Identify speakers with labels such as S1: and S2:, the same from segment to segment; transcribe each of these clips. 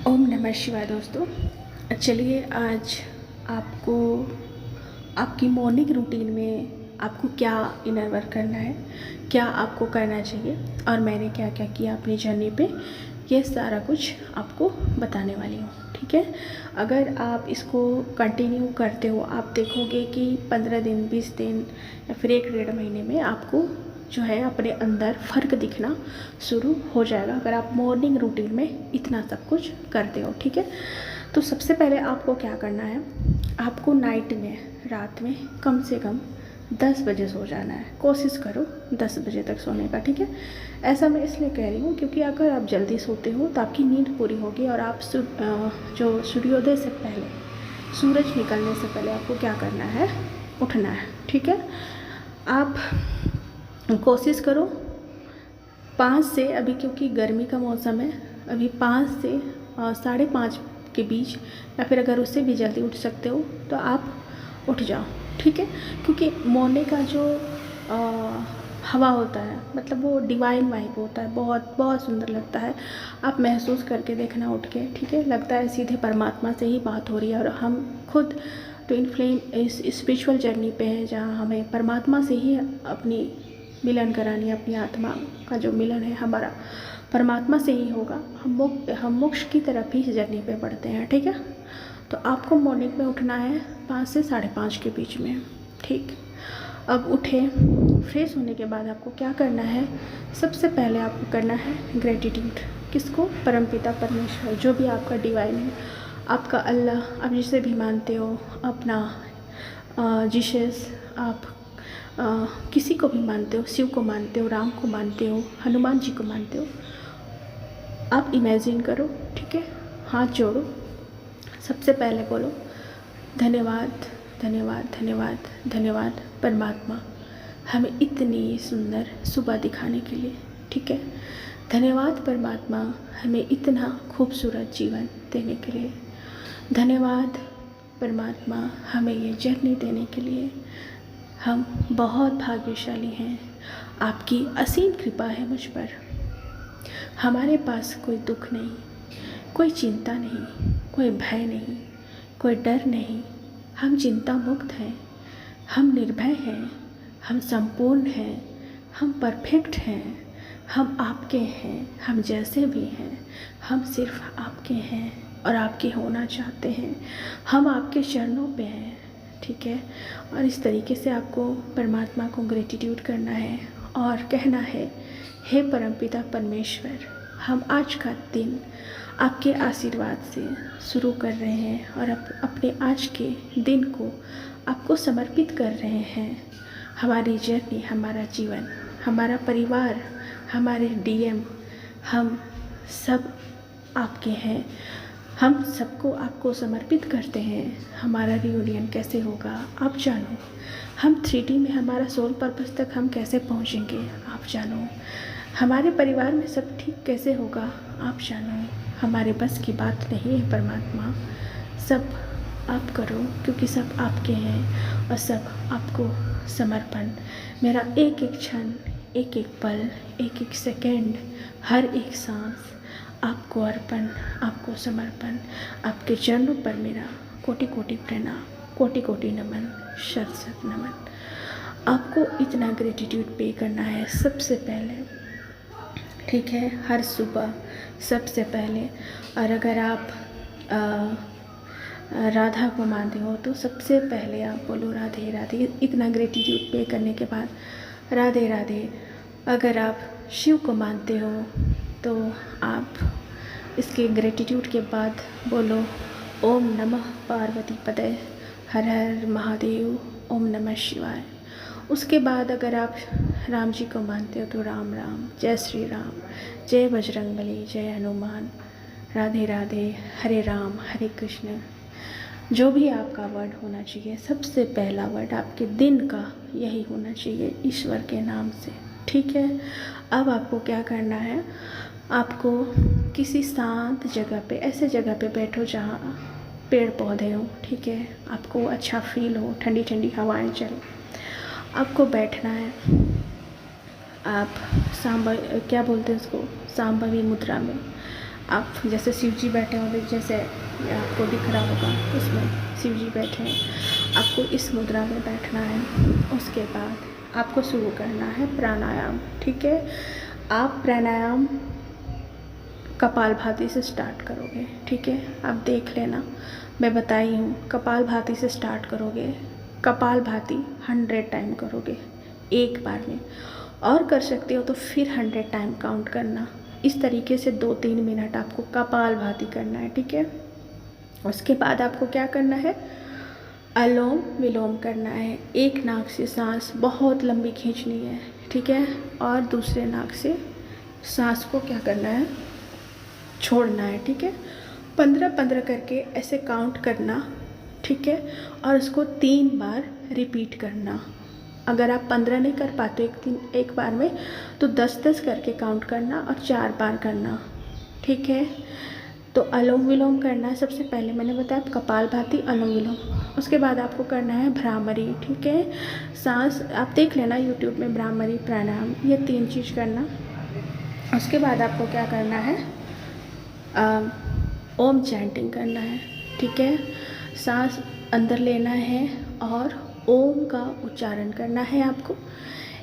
S1: ओम नमः शिवाय दोस्तों। चलिए आज आपको आपकी मॉर्निंग रूटीन में आपको क्या इनर वर्क करना है, क्या आपको करना चाहिए और मैंने क्या क्या किया अपनी जर्नी पे, ये सारा कुछ आपको बताने वाली हूँ। ठीक है, अगर आप इसको कंटिन्यू करते हो आप देखोगे कि 15 दिन 20 दिन या फिर 1 डेढ़ महीने में आपको जो है अपने अंदर फ़र्क दिखना शुरू हो जाएगा, अगर आप मॉर्निंग रूटीन में इतना सब कुछ करते हो। ठीक है, तो सबसे पहले आपको क्या करना है, आपको नाइट में रात में कम से कम 10 बजे सो जाना है। कोशिश करो 10 बजे तक सोने का। ठीक है, ऐसा मैं इसलिए कह रही हूँ क्योंकि अगर आप जल्दी सोते हो तो आपकी नींद पूरी होगी और आप जो सूर्योदय से पहले, सूरज निकलने से पहले आपको क्या करना है, उठना है। ठीक है, आप कोशिश करो 5 से, अभी क्योंकि गर्मी का मौसम है, अभी 5 से 5:30 के बीच या फिर अगर उससे भी जल्दी उठ सकते हो तो आप उठ जाओ। ठीक है, क्योंकि मॉर्निंग का जो हवा होता है मतलब वो डिवाइन वाइब होता है, बहुत बहुत सुंदर लगता है। आप महसूस करके देखना उठ के। ठीक है, लगता है सीधे परमात्मा से ही बात हो रही है और हम खुद ट्विन फ्लेम इस स्पिरिचुअल जर्नी पे हैं जहाँ हमें परमात्मा से ही अपनी मिलन करानी है। अपनी आत्मा का जो मिलन है हमारा परमात्मा से ही होगा। हम मोक्ष की तरफ ही इस जर्नी पे बढ़ते हैं। ठीक है, तो आपको मॉर्निंग में उठना है 5 से 5:30 के बीच में। ठीक, अब उठे, फ्रेश होने के बाद आपको क्या करना है, सबसे पहले आपको करना है ग्रेटिट्यूड। किसको? परमपिता परमेश्वर, जो भी आपका डिवाइन है, आपका अल्लाह, आप जिसे भी मानते हो, अपना जीसस, आप किसी को भी मानते हो, शिव को मानते हो, राम को मानते हो, हनुमान जी को मानते हो, आप इमेजिन करो। ठीक है, हाथ जोड़ो, सबसे पहले बोलो धन्यवाद धन्यवाद धन्यवाद धन्यवाद परमात्मा, हमें इतनी सुंदर सुबह दिखाने के लिए। ठीक है, धन्यवाद परमात्मा, हमें इतना खूबसूरत जीवन देने के लिए। धन्यवाद परमात्मा, हमें ये जर्नी देने के लिए। हम बहुत भाग्यशाली हैं, आपकी असीम कृपा है मुझ पर। हमारे पास कोई दुख नहीं, कोई चिंता नहीं, कोई भय नहीं, कोई डर नहीं। हम चिंता मुक्त हैं, हम निर्भय हैं, हम संपूर्ण हैं, हम परफेक्ट हैं, हम आपके हैं। हम जैसे भी हैं हम सिर्फ आपके हैं और आपके होना चाहते हैं। हम आपके चरणों पे हैं। ठीक है, और इस तरीके से आपको परमात्मा को ग्रेटिट्यूड करना है और कहना है, हे परमपिता परमेश्वर, हम आज का दिन आपके आशीर्वाद से शुरू कर रहे हैं और अपने आज के दिन को आपको समर्पित कर रहे हैं। हमारी जर्नी, हमारा जीवन, हमारा परिवार, हमारे डीएम, हम सब आपके हैं। हम सबको आपको समर्पित करते हैं। हमारा रियूनियन कैसे होगा आप जानो, हम 3D में हमारा सोल पर्पस तक हम कैसे पहुंचेंगे आप जानो, हमारे परिवार में सब ठीक कैसे होगा आप जानो। हमारे बस की बात नहीं है परमात्मा, सब आप करो क्योंकि सब आपके हैं और सब आपको समर्पण। मेरा एक एक क्षण, एक एक पल, एक एक सेकंड, हर एक सांस आपको अर्पण, आपको समर्पण। आपके चरणों पर मेरा कोटि कोटि प्रणाम, कोटि कोटि नमन, शत शत नमन। आपको इतना ग्रेटिट्यूड पे करना है सबसे पहले। ठीक है, हर सुबह सबसे पहले। और अगर आप राधा को मानते हो तो सबसे पहले आप बोलो राधे राधे। इतना ग्रेटिट्यूड पे करने के बाद राधे राधे। अगर आप शिव को मानते हो तो आप इसके ग्रेटिट्यूड के बाद बोलो ओम नमः पार्वती पदे, हर हर महादेव, ओम नमः शिवाय। उसके बाद अगर आप राम जी को मानते हो तो राम राम, जय श्री राम, जय बजरंगबली, जय हनुमान, राधे राधे, हरे राम हरे कृष्ण। जो भी आपका वर्ड होना चाहिए, सबसे पहला वर्ड आपके दिन का यही होना चाहिए, ईश्वर के नाम से। ठीक है, अब आपको क्या करना है, आपको किसी शांत जगह पे, ऐसे जगह पे बैठो जहाँ पेड़ पौधे हो। ठीक है, आपको अच्छा फील हो, ठंडी ठंडी हवाएं चले, आपको बैठना है। आप क्या बोलते हैं उसको, सांभवी मुद्रा में आप जैसे शिव जी बैठे होंगे, जैसे ये आपको दिख रहा होगा, इसमें शिव जी बैठे हैं। आपको इस मुद्रा में बैठना है। उसके बाद आपको शुरू करना है प्राणायाम। ठीक है, आप प्राणायाम कपालभाति से स्टार्ट करोगे। ठीक है, आप देख लेना, मैं बताई हूँ, कपालभाति से स्टार्ट करोगे। कपालभाति 100 टाइम करोगे एक बार में, और कर सकते हो तो फिर 100 टाइम काउंट करना। इस तरीके से 2-3 मिनट आपको कपालभाति करना है। ठीक है, उसके बाद आपको क्या करना है, अनुलोम विलोम करना है। एक नाक से सांस बहुत लंबी खींचनी है। ठीक है, और दूसरे नाक से सांस को क्या करना है, छोड़ना है। ठीक है, 15-15 करके ऐसे काउंट करना। ठीक है, और उसको 3 बार रिपीट करना। अगर आप 15 नहीं कर पाते एक बार में, तो 10-10 करके काउंट करना और 4 बार करना। ठीक है, तो अनुलोम विलोम करना है। सबसे पहले मैंने बताया कपालभाति, अनुलोम विलोम। उसके बाद आपको करना है भ्रामरी। ठीक है, सांस आप देख लेना यूट्यूब में, भ्रामरी, प्राणायाम, ये 3 चीज़ करना। उसके बाद आपको क्या करना है, ओम चैंटिंग करना है। ठीक है, सांस अंदर लेना है और ओम का उच्चारण करना है आपको।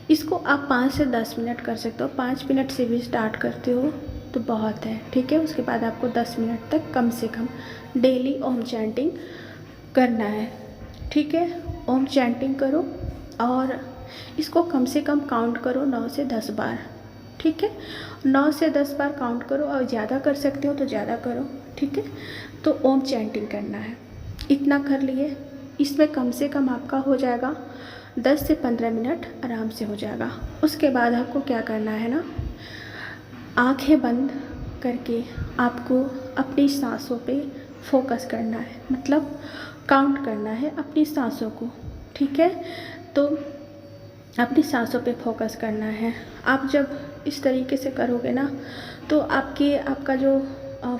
S1: इसको आप 5 से 10 मिनट कर सकते हो। 5 मिनट से भी स्टार्ट करते हो तो बहुत है। ठीक है, उसके बाद आपको 10 मिनट तक कम से कम डेली ओम चैंटिंग करना है। ठीक है, ओम चैंटिंग करो और इसको कम से कम काउंट करो 9 से 10 बार। ठीक है, 9 से 10 बार काउंट करो, और ज़्यादा कर सकते हो तो ज़्यादा करो। ठीक है, तो ओम चैंटिंग करना है। इतना कर लिए, इसमें कम से कम आपका हो जाएगा 10 से 15 मिनट आराम से हो जाएगा। उसके बाद आपको क्या करना है ना, आंखें बंद करके आपको अपनी सांसों पे फोकस करना है, मतलब काउंट करना है अपनी सांसों को। ठीक है, तो अपनी सांसों पे फोकस करना है। आप जब इस तरीके से करोगे ना, तो आपका जो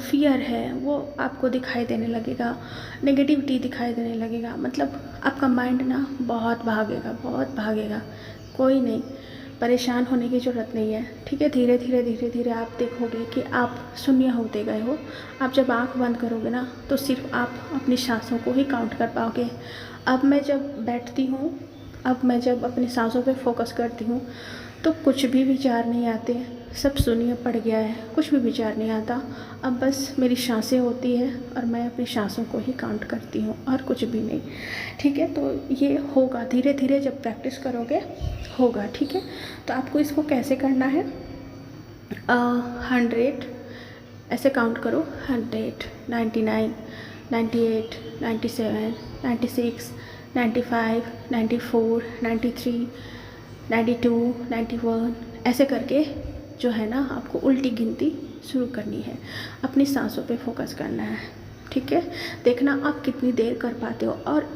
S1: फियर है वो आपको दिखाई देने लगेगा, नेगेटिविटी दिखाई देने लगेगा। मतलब आपका माइंड ना बहुत भागेगा। कोई नहीं, परेशान होने की ज़रूरत नहीं है। ठीक है, धीरे धीरे आप देखोगे कि आप शून्य होते गए हो। आप जब आँख बंद करोगे ना, तो सिर्फ आप अपनी सांसों को ही काउंट कर पाओगे। अब मैं जब बैठती हूँ, अब मैं जब अपनी सांसों पे फोकस करती हूँ, तो कुछ भी विचार नहीं आते, सब शून्य पड़ गया है, कुछ भी विचार नहीं आता। अब बस मेरी सांसें होती है और मैं अपनी सांसों को ही काउंट करती हूँ, और कुछ भी नहीं। ठीक है, तो ये होगा धीरे धीरे, जब प्रैक्टिस करोगे होगा। ठीक है, तो आपको इसको कैसे करना है, 100 ऐसे काउंट करो, 100, 99, 98, 97, 96, 95, 94, 93, 92, 91, ऐसे करके जो है ना, आपको उल्टी गिनती शुरू करनी है। अपनी सांसों पे फोकस करना है। ठीक है, देखना आप कितनी देर कर पाते हो। और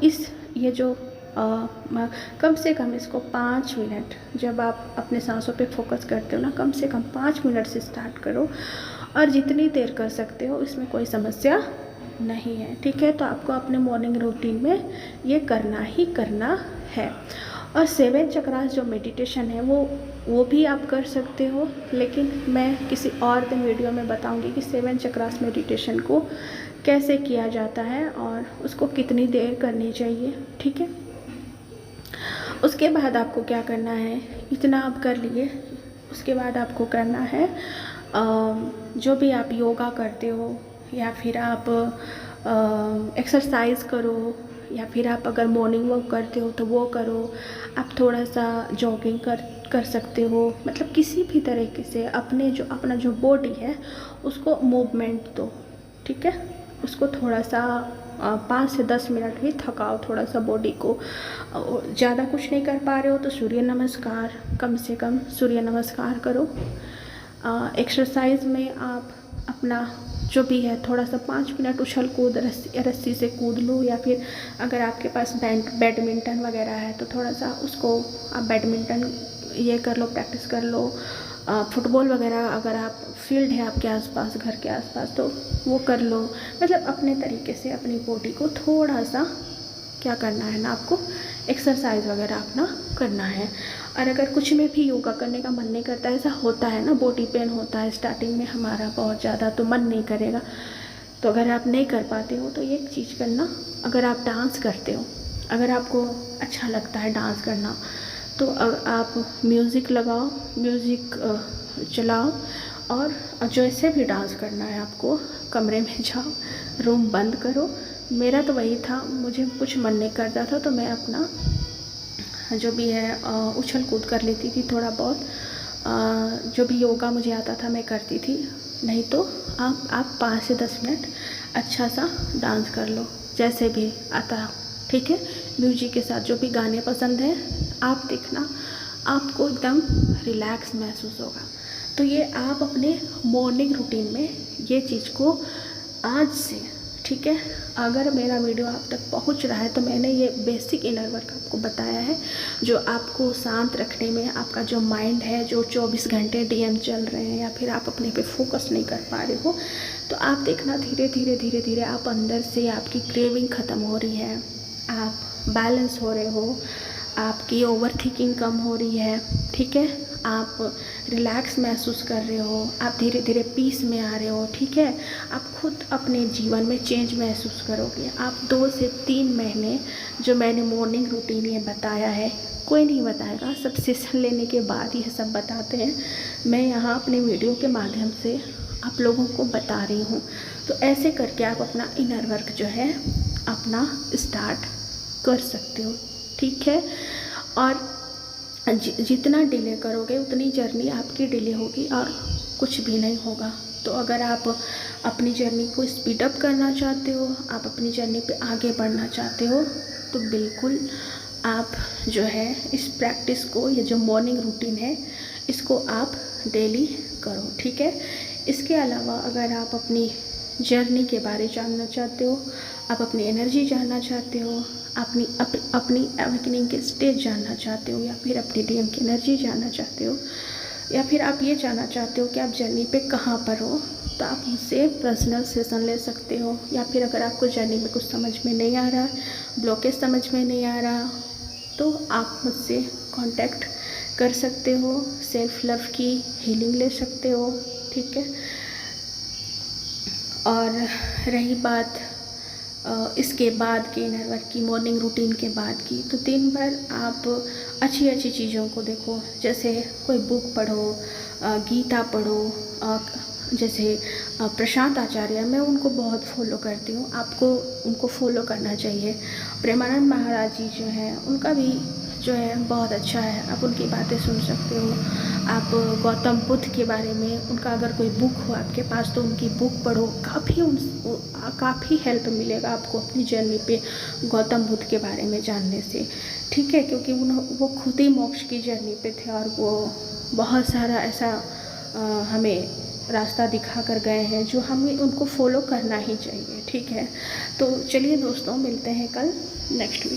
S1: ये जो कम से कम इसको 5 मिनट, जब आप अपने सांसों पे फोकस करते हो ना, कम से कम 5 मिनट से स्टार्ट करो, और जितनी देर कर सकते हो इसमें कोई समस्या नहीं है। ठीक है, तो आपको अपने मॉर्निंग रूटीन में ये करना ही करना है। और 7 चक्रास जो मेडिटेशन है वो भी आप कर सकते हो, लेकिन मैं किसी और दिन वीडियो में बताऊंगी कि 7 चक्रास मेडिटेशन को कैसे किया जाता है और उसको कितनी देर करनी चाहिए। ठीक है, उसके बाद आपको क्या करना है, इतना आप कर लिए, उसके बाद आपको करना है जो भी आप योगा करते हो, या फिर आप एक्सरसाइज करो, या फिर आप अगर मॉर्निंग वॉक करते हो तो वो करो। आप थोड़ा सा जॉगिंग कर सकते हो। मतलब किसी भी तरीके से अपना जो बॉडी है उसको मूवमेंट दो। ठीक है, उसको थोड़ा सा 5 से 10 मिनट भी थकाओ थोड़ा सा बॉडी को। ज़्यादा कुछ नहीं कर पा रहे हो तो सूर्य नमस्कार, कम से कम सूर्य नमस्कार करो। एक्सरसाइज में आप अपना जो भी है थोड़ा सा 5 मिनट उछल कूद, रस्सी से कूद लो, या फिर अगर आपके पास बैडमिंटन वगैरह है तो थोड़ा सा उसको आप बैडमिंटन ये कर लो, प्रैक्टिस कर लो। फुटबॉल वगैरह अगर आप फील्ड है आपके आसपास, घर के आसपास, तो वो कर लो। मतलब अपने तरीके से अपनी बॉडी को थोड़ा सा क्या करना है ना, आपको एक्सरसाइज वगैरह अपना करना है। और अगर कुछ में भी योगा करने का मन नहीं करता, ऐसा होता है ना, बॉडी पेन होता है स्टार्टिंग में हमारा बहुत ज़्यादा, तो मन नहीं करेगा, तो अगर आप नहीं कर पाते हो तो एक चीज़ करना, अगर आप डांस करते हो, अगर आपको अच्छा लगता है डांस करना, तो आप म्यूज़िक लगाओ, म्यूज़िक चलाओ, और जैसे भी डांस करना है आपको, कमरे में जाओ, रूम बंद करो। मेरा तो वही था, मुझे कुछ मन नहीं करता था तो मैं अपना जो भी है उछल कूद कर लेती थी थोड़ा बहुत, जो भी योगा मुझे आता था मैं करती थी। नहीं तो आप 5 से 10 मिनट अच्छा सा डांस कर लो, जैसे भी आता, ठीक है। म्यूजिक के साथ जो भी गाने पसंद हैं आप देखना, आपको एकदम रिलैक्स महसूस होगा। तो ये आप अपने मॉर्निंग रूटीन में ये चीज़ को आज से, ठीक है, अगर मेरा वीडियो आप तक पहुंच रहा है तो मैंने ये बेसिक इनर वर्क आपको बताया है, जो आपको शांत रखने में, आपका जो माइंड है जो 24 घंटे डीएम चल रहे हैं या फिर आप अपने पे फोकस नहीं कर पा रहे हो, तो आप देखना धीरे धीरे आप अंदर से, आपकी क्रेविंग ख़त्म हो रही है, आप बैलेंस हो रहे हो, आपकी ओवर थिंकिंग कम हो रही है, ठीक है, आप रिलैक्स महसूस कर रहे हो, आप धीरे धीरे पीस में आ रहे हो, ठीक है। आप खुद अपने जीवन में चेंज महसूस करोगे। आप 2 से 3 महीने जो मैंने मॉर्निंग रूटीन ये बताया है, कोई नहीं बताएगा, सब सेशन लेने के बाद ये सब बताते हैं। मैं यहाँ अपने वीडियो के माध्यम से आप लोगों को बता रही हूँ। तो ऐसे करके आप अपना इनर वर्क जो है अपना स्टार्ट कर सकते हो, ठीक है। और जितना डिले करोगे उतनी जर्नी आपकी डिले होगी और कुछ भी नहीं होगा। तो अगर आप अपनी जर्नी को स्पीड अप करना चाहते हो, आप अपनी जर्नी पे आगे बढ़ना चाहते हो, तो बिल्कुल आप जो है इस प्रैक्टिस को, ये जो मॉर्निंग रूटीन है, इसको आप डेली करो, ठीक है। इसके अलावा अगर आप अपनी जर्नी के बारे जानना चाहते हो, आप अपनी एनर्जी जानना चाहते हो, अपनी अवेकनिंग के स्टेज जानना चाहते हो, या फिर अपनी डीएम की एनर्जी जानना चाहते हो, या फिर आप ये जानना चाहते हो कि आप जर्नी पे कहाँ पर हो, तो आप मुझसे पर्सनल सेशन ले सकते हो। या फिर अगर आपको जर्नी में कुछ समझ में नहीं आ रहा, ब्लॉकेज समझ में नहीं आ रहा, तो आप मुझसे कांटेक्ट कर सकते हो, सेल्फ लव की हीलिंग ले सकते हो, ठीक है। और रही बात इसके बाद के इनर वर्क की, मॉर्निंग रूटीन के बाद की, तो दिन भर आप अच्छी अच्छी चीज़ों को देखो, जैसे कोई बुक पढ़ो, गीता पढ़ो, जैसे प्रशांत आचार्य, मैं उनको बहुत फॉलो करती हूँ, आपको उनको फॉलो करना चाहिए। प्रेमानंद महाराज जी जो हैं, उनका भी जो है बहुत अच्छा है, आप उनकी बातें सुन सकते हो। आप गौतम बुद्ध के बारे में, उनका अगर कोई बुक हो आपके पास तो उनकी बुक पढ़ो, काफ़ी हेल्प मिलेगा आपको अपनी जर्नी पे गौतम बुद्ध के बारे में जानने से, ठीक है। क्योंकि वो खुद ही मोक्ष की जर्नी पे थे और वो बहुत सारा ऐसा हमें रास्ता दिखा कर गए हैं जो हमें उनको फॉलो करना ही चाहिए, ठीक है। तो चलिए दोस्तों, मिलते हैं कल नेक्स्ट वीक।